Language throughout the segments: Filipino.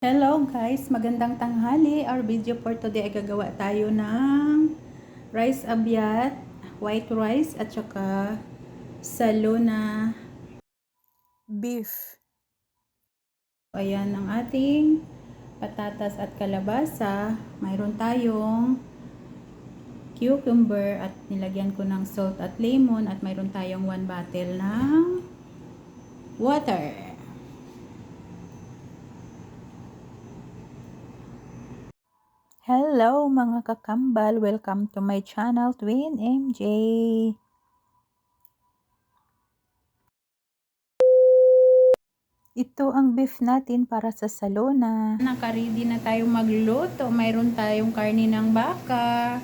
Hello guys, magandang tanghali. Our video for today ay gagawa tayo ng rice abyat, white rice at saka salo na beef. Ayan ang ating patatas at kalabasa. Mayroon tayong cucumber at nilagyan ko ng salt at lemon at mayroon tayong 1 bottle ng water. Hello mga kakambal! Welcome to my channel, Twin MJ. Ito ang beef natin para sa salona. Naka-ready na tayong magluto. Mayroon tayong karne ng baka.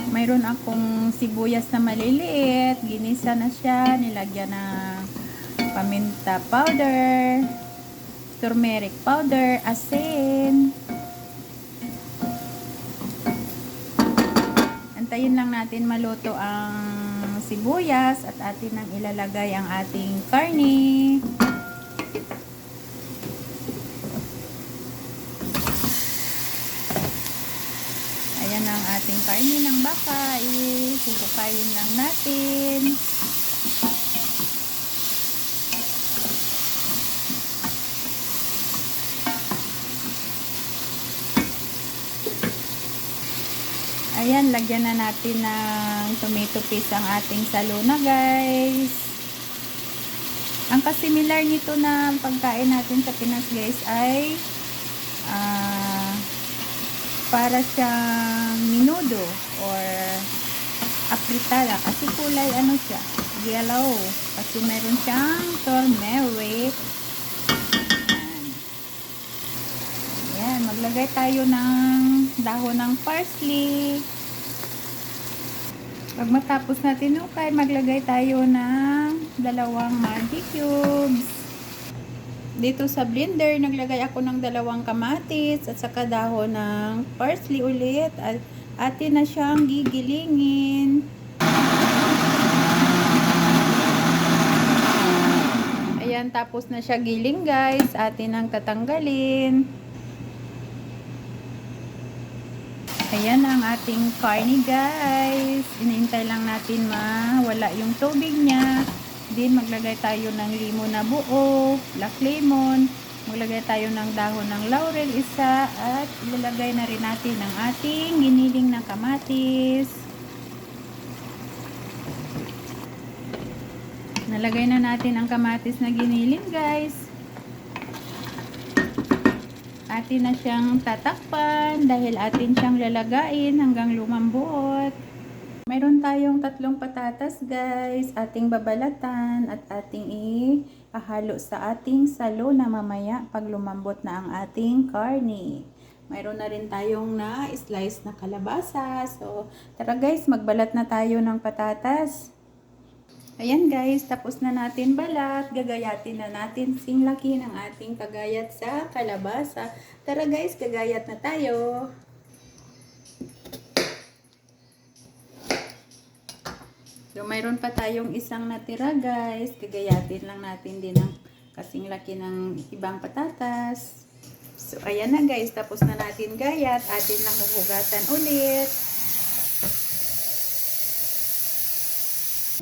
Mayroon akong sibuyas na maliliit. Ginisa na siya. Nilagyan ng paminta powder, turmeric powder, asin. Antayin lang natin maluto ang sibuyas at atin nang ilalagay ang ating karne. Ayan ang ating karne ng baka. Ihuhukayin lang natin. Ayan, lagyan na natin ng tomato paste ang ating salona guys. Ang kasimilar nito na pagkain natin sa Pinas guys ay para siyang minudo or apritada kasi kulay ano siya, yellow. Kasi meron siyang turmeric. Ayan, maglagay tayo ng dahon ng parsley. Pag matapos natin ukay, maglagay tayo ng 2 Maggi cubes. Dito sa blender, naglagay ako ng 2 kamatis at saka dahon ng parsley ulit. At atin na siyang gigilingin. Ayan, tapos na siya giling guys. Atin ang tatanggalin. Ayan ang ating karne guys. Inintay lang natin mawala yung tubig niya. Then maglagay tayo ng limon na buo, black lemon. Maglagay tayo ng dahon ng laurel isa at ilalagay na rin natin ang ating giniling na kamatis. Nalagay na natin ang kamatis na giniling guys. Atin na siyang tatakpan dahil atin siyang lalagain hanggang lumambot. Mayroon tayong 3 patatas guys, ating babalatan at ating ihalo sa ating salona mamaya pag lumambot na ang ating karne. Mayroon na rin tayong na-slice na kalabasa. So, tara guys, magbalat na tayo ng patatas. Ayan guys, tapos na natin balat. Gagayatin na natin singlaki ng ating kagayat sa kalabasa. Tara guys, gagayat na tayo. So, mayroon pa tayong isang natira guys. Gagayatin lang natin din ang kasing laki ng ibang patatas. So, ayan na guys, tapos na natin gayat. Atin lang huhugasan ulit.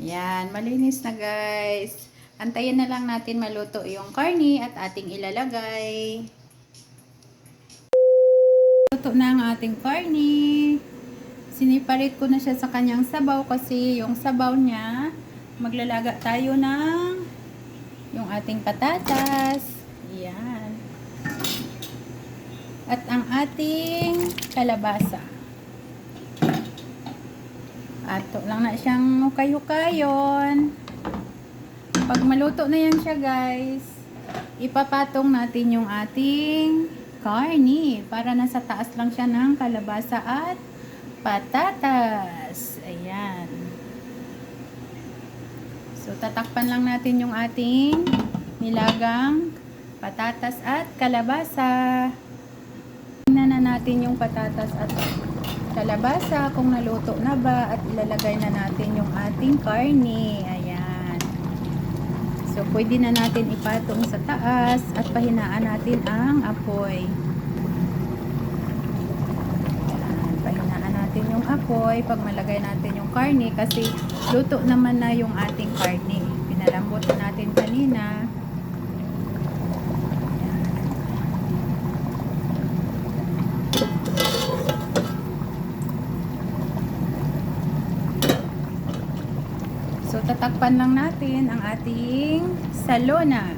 Ayan, malinis na guys. Antayin na lang natin maluto yung karne at ating ilalagay. Luto na ang ating karne. Siniparit ko na siya sa kanyang sabaw kasi yung sabaw niya, maglalaga tayo ng yung ating patatas. Ayan. At ang ating kalabasa. Ato lang na siyang hukay-hukayon. Pag maluto na yan siya guys, ipapatong natin yung ating karne para nasa taas lang siya ng kalabasa at patatas. Ayan. So, tatakpan lang natin yung ating nilagang patatas at kalabasa. Tingnan na natin yung patatas at kalabasa kung naluto na ba at ilalagay na natin yung ating karne. Ayan. So, So, pwede na natin ipatong sa taas at pahinaan natin ang apoy. Yan, pahinaan natin yung apoy pag malagay natin yung karne kasi luto naman na yung ating karne. Pinalambot na natin kanina. So, tatakpan lang natin ang ating salona.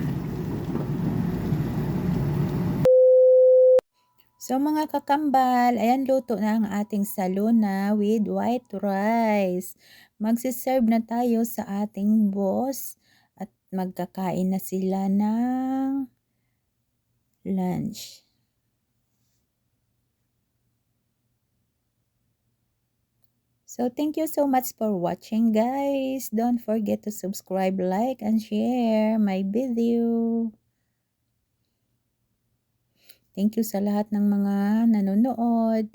So, mga kakambal, ayan, luto na ang ating salona with white rice. Magsiserve na tayo sa ating boss at magkakain na sila ng lunch. So, thank you so much for watching, guys. Don't forget to subscribe, like, and share my video. Thank you sa lahat ng mga nanonood.